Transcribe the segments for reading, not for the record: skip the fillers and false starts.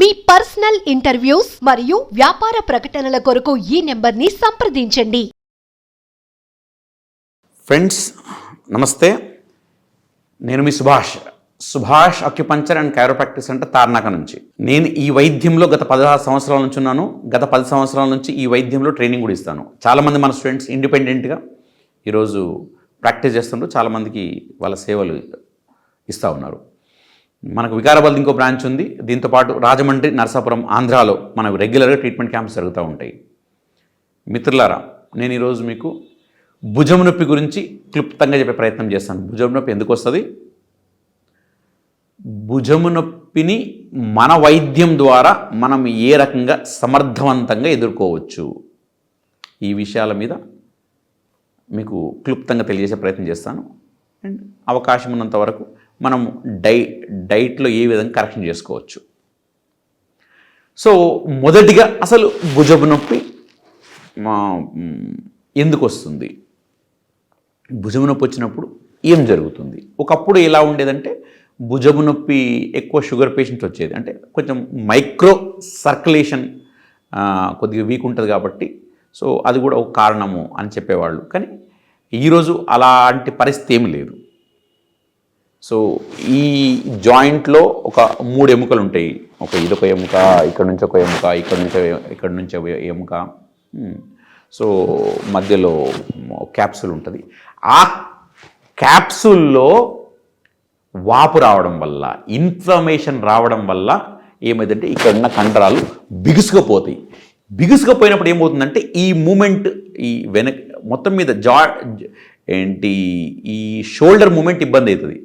మీ personal interviews మరియు వ్యాపార ప్రకటనల కొరకు ఈ నెంబర్ని సంప్రదించండి. ఫ్రెండ్స్ నమస్తే, నేను మీ Subhash acupuncture and chiropractic centre Tarnaka నుంచి. నేను ఈ వైద్యంలో గత 16 సంవత్సరాల నుంచి ఉన్నాను. గత 10 సంవత్సరాల నుంచి ఈ వైద్యంలో ట్రైనింగ్ కూడా ఇస్తాను. చాలామంది మన స్టూడెంట్స్ ఇండిపెండెంట్గా ఈరోజు ప్రాక్టీస్ చేస్తుంటూ చాలామందికి వాళ్ళ సేవలు ఇస్తూ ఉన్నారు. మనకు వికారాబాద్ ఇంకో బ్రాంచ్ ఉంది. దీంతోపాటు రాజమండ్రి, నరసాపురం, ఆంధ్రాలో మనకు రెగ్యులర్గా ట్రీట్మెంట్ క్యాంప్స్ జరుగుతూ ఉంటాయి. మిత్రులారా, నేను ఈరోజు మీకు భుజం నొప్పి గురించి క్లుప్తంగా చెప్పే ప్రయత్నం చేస్తాను. భుజం నొప్పి ఎందుకు వస్తుంది, భుజము నొప్పిని మన వైద్యం ద్వారా మనం ఏ రకంగా సమర్థవంతంగా ఎదుర్కోవచ్చు, ఈ విషయాల మీద మీకు క్లుప్తంగా తెలియజేసే ప్రయత్నం చేస్తాను. అండ్ అవకాశం ఉన్నంత వరకు మనం డైట్లో ఏ విధంగా కరెక్షన్ చేసుకోవచ్చు. సో మొదటిగా అసలు భుజపు నొప్పి ఎందుకు వస్తుంది, భుజము నొప్పి వచ్చినప్పుడు ఏం జరుగుతుంది? ఒకప్పుడు ఎలా ఉండేదంటే భుజము నొప్పి ఎక్కువ షుగర్ పేషెంట్స్ వచ్చేది, అంటే కొంచెం మైక్రో సర్క్యులేషన్ కొద్దిగా వీక్ ఉంటుంది కాబట్టి సో అది కూడా ఒక కారణము అని చెప్పేవాళ్ళు. కానీ ఈరోజు అలాంటి పరిస్థితి ఏమి లేదు. సో ఈ జాయింట్లో ఒక 3 ఎముకలు ఉంటాయి. ఇదొక ఎముక, ఇక్కడ నుంచి ఒక ఎముక, ఇక్కడ నుంచి ఎముక, సో మధ్యలో క్యాప్సూల్ ఉంటుంది. ఆ క్యాప్సూల్లో వాపు రావడం వల్ల, ఇన్ఫ్లమేషన్ రావడం వల్ల ఏమైందంటే ఇక్కడ ఉన్న కండరాలు బిగుసుకుపోతాయి. బిగుసుకుపోయినప్పుడు ఏమవుతుందంటే ఈ మూమెంట్, ఈ మొత్తం మీద ఈ షోల్డర్ మూమెంట్ ఇబ్బంది అవుతుంది.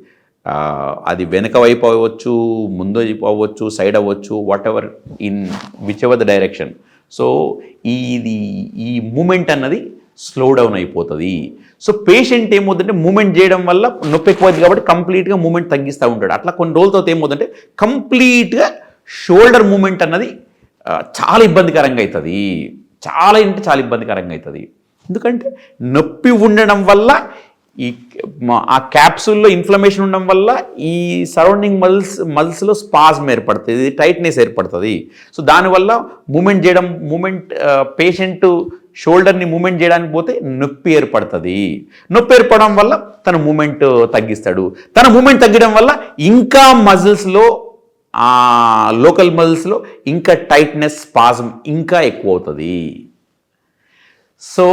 అది వెనక వైపు అవ్వచ్చు, ముందు వైపు అవ్వచ్చు, సైడ్ అవ్వచ్చు, what ever, in which ever the direction. So ఈ మూమెంట్ అన్నది స్లో డౌన్ అయిపోతుంది. సో పేషెంట్ ఏమవుతుందంటే మూమెంట్ చేయడం వల్ల నొప్పి ఎక్కువైంది కాబట్టి కంప్లీట్గా మూమెంట్ తగ్గిస్తూ ఉంటాడు. అట్లా కొన్ని రోజులతో ఏమవుతుందంటే కంప్లీట్గా షోల్డర్ మూమెంట్ అన్నది చాలా ఇబ్బందికరంగా అవుతుంది. చాలా ఇబ్బందికరంగా అవుతుంది. ఎందుకంటే నొప్పి ఉండడం వల్ల ఆ క్యాప్సూల్లో ఇన్ఫ్లమేషన్ ఉండడం వల్ల ఈ సరౌండింగ్ మజిల్స్లో స్పాజ్మ్ ఏర్పడుతుంది, టైట్నెస్ ఏర్పడుతుంది. సో దానివల్ల మూమెంట్ పేషెంట్ షోల్డర్ని మూమెంట్ చేయడానికి పోతే నొప్పి ఏర్పడుతుంది. నొప్పి ఏర్పడడం వల్ల తన మూమెంట్ తగ్గిస్తాడు. తన మూమెంట్ తగ్గడం వల్ల ఇంకా మజిల్స్లో, లోకల్ మజిల్స్లో ఇంకా టైట్నెస్, స్పాజ్మ్ ఇంకా ఎక్కువ అవుతుంది. సో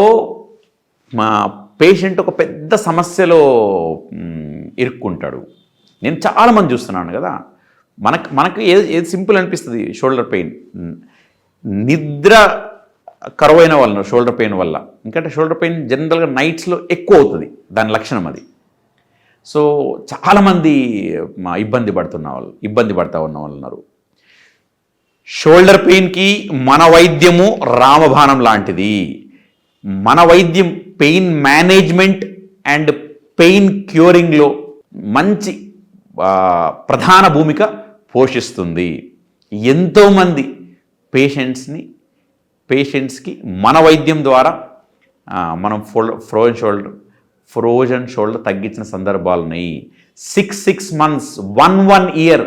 మా పేషెంట్ ఒక పెద్ద సమస్యలో ఇరుక్కుంటాడు. నేను చాలామంది చూస్తున్నాను కదా, మనకు ఏది సింపుల్ అనిపిస్తుంది షోల్డర్ పెయిన్, నిద్ర కరువైన వలన షోల్డర్ పెయిన్ వల్ల. ఎందుకంటే షోల్డర్ పెయిన్ జనరల్గా నైట్స్లో ఎక్కువ అవుతుంది, దాని లక్షణం అది. సో చాలామంది ఇబ్బంది పడుతూ ఉన్న వాళ్ళు ఉన్నారు. షోల్డర్ పెయిన్కి మన వైద్యము రామబాణం లాంటిది. మన వైద్యం పెయిన్ మేనేజ్మెంట్ అండ్ పెయిన్ క్యూరింగ్లో మంచి ప్రధాన భూమిక పోషిస్తుంది. ఎంతోమంది పేషెంట్స్కి మన వైద్యం ద్వారా మనం ఫ్రోజన్ షోల్డర్ తగ్గించిన సందర్భాలు ఉన్నాయి. 6 months 1 year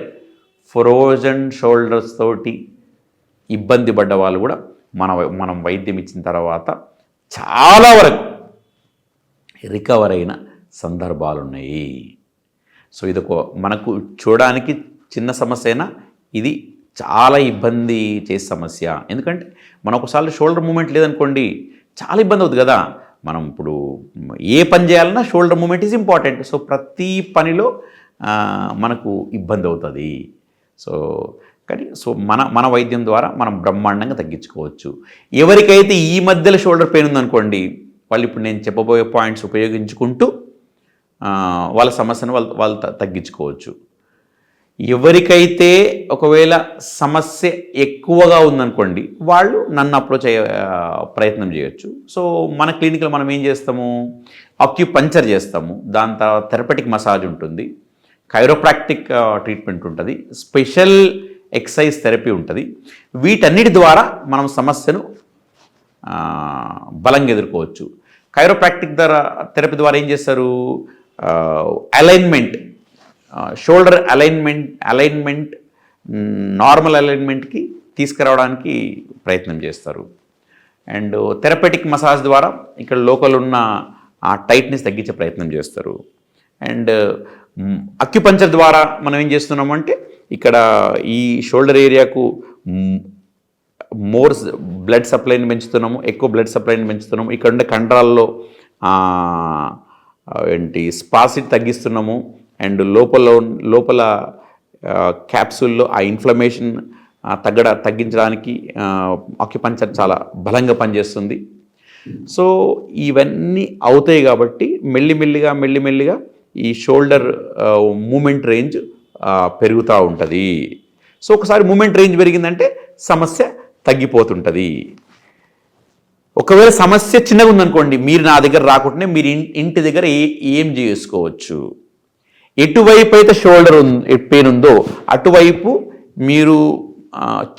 ఫ్రోజన్ షోల్డర్స్ తోటి ఇబ్బంది పడ్డ వాళ్ళు కూడా మనం వైద్యం ఇచ్చిన తర్వాత చాలా వరకు రికవర్ అయిన సందర్భాలు ఉన్నాయి. సో ఇది మనకు చూడడానికి చిన్న సమస్య అయినా ఇది చాలా ఇబ్బంది చేసే సమస్య. ఎందుకంటే మనం ఒకసారి షోల్డర్ మూమెంట్ లేదనుకోండి చాలా ఇబ్బంది అవుతుంది కదా. మనం ఇప్పుడు ఏ పని చేయాలన్నా shoulder movement is important. So ప్రతి పనిలో మనకు ఇబ్బంది అవుతుంది. సో మన వైద్యం ద్వారా మనం బ్రహ్మాండంగా తగ్గించుకోవచ్చు. ఎవరికైతే ఈ మధ్యలో షోల్డర్ పెయిన్ ఉందనుకోండి, వాళ్ళు ఇప్పుడు నేను చెప్పబోయే పాయింట్స్ ఉపయోగించుకుంటూ వాళ్ళ సమస్యను వాళ్ళు తగ్గించుకోవచ్చు. ఎవరికైతే ఒకవేళ సమస్య ఎక్కువగా ఉందనుకోండి, వాళ్ళు నన్ను అప్రోచ్ అయ్యే ప్రయత్నం చేయొచ్చు. సో మన క్లినిక్లో మనం ఏం చేస్తాము, అక్యుపంచర్ చేస్తాము, దాని తర్వాత థెరపటిక్ మసాజ్ ఉంటుంది, కైరోప్రాక్టిక్ ట్రీట్మెంట్ ఉంటుంది, స్పెషల్ ఎక్సర్సైజ్ థెరపీ ఉంటుంది. వీటన్నిటి ద్వారా మనం సమస్యను బలంగా ఎదుర్కోవచ్చు. కైరోప్రాక్టిక్ థెరపీ ద్వారా ఏం చేస్తారు, అలైన్మెంట్, షోల్డర్ అలైన్మెంట్ నార్మల్ అలైన్మెంట్కి తీసుకురావడానికి ప్రయత్నం చేస్తారు. అండ్ థెరపెటిక్ మసాజ్ ద్వారా ఇక్కడ లోకల్ ఉన్న ఆ టైట్నెస్ తగ్గించే ప్రయత్నం చేస్తారు. అండ్ అక్యుపంచర్ ద్వారా మనం ఏం చేస్తున్నామంటే ఇక్కడ ఈ షోల్డర్ ఏరియాకు మోర్ బ్లడ్ సప్లైని పెంచుతున్నాము, ఎక్కువ బ్లడ్ సప్లైని పెంచుతున్నాము. ఇక్కడ ఉండే కండరాల్లో స్పాసిటీ తగ్గిస్తున్నాము. అండ్ లోపల క్యాప్సూల్లో ఆ ఇన్ఫ్లమేషన్ తగ్గించడానికి అక్యుపంచర్ చాలా బలంగా పనిచేస్తుంది. సో ఇవన్నీ అవుతాయి కాబట్టి మెల్లిమెల్లిగా ఈ షోల్డర్ మూమెంట్ రేంజ్ పెరుగుతూ ఉంటుంది. సో ఒకసారి మూమెంట్ రేంజ్ పెరిగిందంటే సమస్య తగ్గిపోతుంటుంది. ఒకవేళ సమస్య చిన్నగా ఉందనుకోండి, మీరు నా దగ్గర రాకుండానే మీరు ఇంటి దగ్గర ఏం చేసుకోవచ్చు. ఎటువైపు అయితే షోల్డర్ పెయిన్ ఉందో అటువైపు మీరు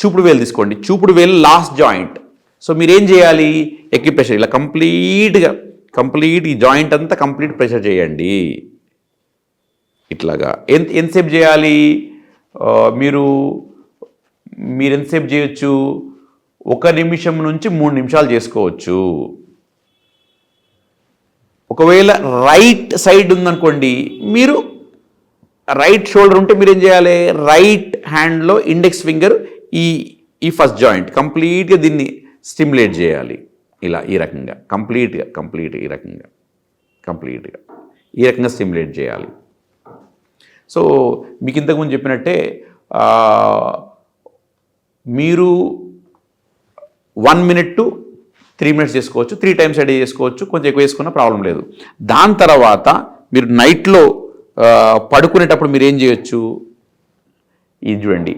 చూపుడు వేలు తీసుకోండి. చూపుడు వేలు లాస్ట్ జాయింట్. సో మీరు ఏం చేయాలి, ఎక్యుప్రెషర్ ఇలా కంప్లీట్ ఈ జాయింట్ అంతా కంప్లీట్ ప్రెషర్ చేయండి. ఇట్లాగా ఎంతసేపు చేయాలి, మీరు ఎంతసేపు చేయొచ్చు, 1 నిమిషం నుంచి 3 నిమిషాలు చేసుకోవచ్చు. ఒకవేళ రైట్ సైడ్ ఉందనుకోండి, మీరు రైట్ షోల్డర్ ఉంటే మీరు ఏం చేయాలి, రైట్ హ్యాండ్లో ఇండెక్స్ ఫింగర్ ఈ ఫస్ట్ జాయింట్ కంప్లీట్గా దీన్ని స్టిమ్యులేట్ చేయాలి. ఇలా ఈ రకంగా కంప్లీట్గా ఈ రకంగా స్టిమ్యులేట్ చేయాలి. సో మీకు ఇంతకుముందు చెప్పినట్టే మీరు 1 minute to 3 minutes చేసుకోవచ్చు, 3 times a day చేసుకోవచ్చు, కొంచెం ఎక్కువ వేసుకున్న ప్రాబ్లం లేదు. దాని తర్వాత మీరు నైట్లో పడుకునేటప్పుడు మీరు ఏం చేయొచ్చు, ఇది చూడండి,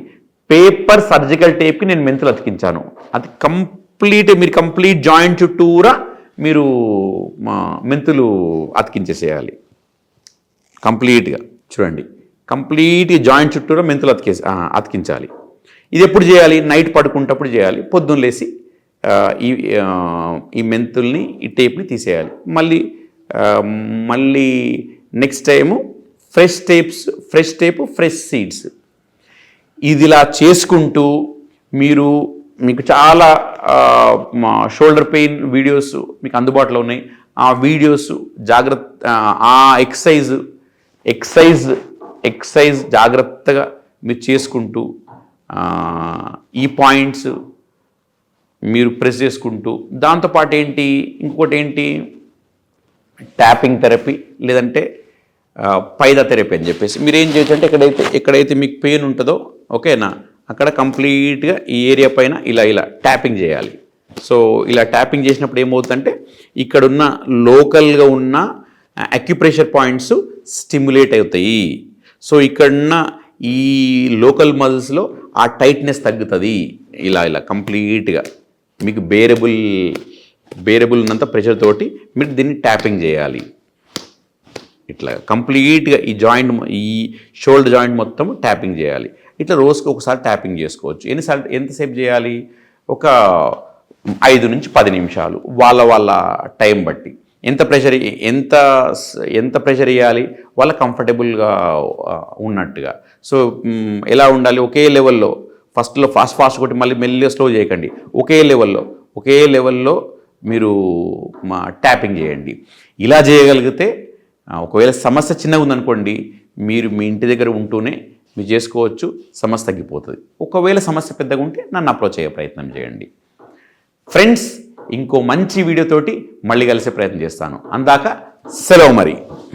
పేపర్ సర్జికల్ టేప్కి నేను మెంతులు అతికించాను. అది మీరు కంప్లీట్ జాయింట్ చుట్టూరా మీరు మెంతులు అతికించేసేయాలి. కంప్లీట్గా చూడండి, కంప్లీట్ జాయింట్ చుట్టూరా మెంతులు అతికించాలి. ఇది ఎప్పుడు చేయాలి, నైట్ పడుకునేటప్పుడు చేయాలి. పొద్దున్న లేసి ఈ మెంతుల్ని ఈ టేప్ని తీసేయాలి. మళ్ళీ next time fresh tape fresh seeds. ఇది ఇలా చేసుకుంటూ మీకు చాలా షోల్డర్ పెయిన్ వీడియోస్ మీకు అందుబాటులో ఉన్నాయి. ఆ వీడియోస్ ఆ ఎక్సైజ్ జాగ్రత్తగా మీరు చేసుకుంటూ ఈ పాయింట్స్ మీరు ప్రెస్ చేసుకుంటూ, దాంతోపాటు ఇంకొకటి ఏంటి, ట్యాపింగ్ థెరపీ లేదంటే పైదా థెరపీ అని చెప్పేసి మీరు ఏం చేయొచ్చు అంటే ఎక్కడైతే మీకు పెయిన్ ఉంటుందో ఓకేనా, అక్కడ కంప్లీట్గా ఈ ఏరియా పైన ఇలా ట్యాపింగ్ చేయాలి. సో ఇలా ట్యాపింగ్ చేసినప్పుడు ఏమవుతుందంటే ఇక్కడున్న లోకల్గా ఉన్న అక్యుప్రెషర్ పాయింట్స్ స్టిమ్యులేట్ అవుతాయి. సో ఇక్కడున్న ఈ లోకల్ మజిల్స్లో ఆ టైట్నెస్ తగ్గుతుంది. ఇలా కంప్లీట్గా మీకు బేరబుల్ ఉన్నంత ప్రెషర్ తోటి మీరు దీన్ని ట్యాపింగ్ చేయాలి. ఇట్లా కంప్లీట్గా ఈ షోల్డర్ జాయింట్ మొత్తం ట్యాపింగ్ చేయాలి. ఇట్లా రోజుకి ఒకసారి ట్యాపింగ్ చేసుకోవచ్చు. ఎంతసేపు చేయాలి, ఒక 5 నుంచి 10 నిమిషాలు వాళ్ళ టైం బట్టి. ఎంత ప్రెషర్ ఇవ్వాలి, వాళ్ళ కంఫర్టబుల్గా ఉన్నట్టుగా. సో ఎలా ఉండాలి, ఒకే లెవెల్లో ఫస్ట్లో ఫాస్ట్ కొట్టి మళ్ళీ మెల్లిగా స్లో చేయకండి. ఒకే లెవెల్లో మీరు ట్యాపింగ్ చేయండి. ఇలా చేయగలిగితే ఒకవేళ సమస్య చిన్నగా ఉందనుకోండి, మీరు మీ ఇంటి దగ్గర ఉంటూనే మీరు చేసుకోవచ్చు, సమస్య తగ్గిపోతుంది. ఒకవేళ సమస్య పెద్దగా ఉంటే నన్ను అప్రోచ్ అయ్యే ప్రయత్నం చేయండి. ఫ్రెండ్స్, ఇంకో మంచి వీడియోతోటి మళ్ళీ కలిసే ప్రయత్నం చేస్తాను. అందాక సెలవు మరి.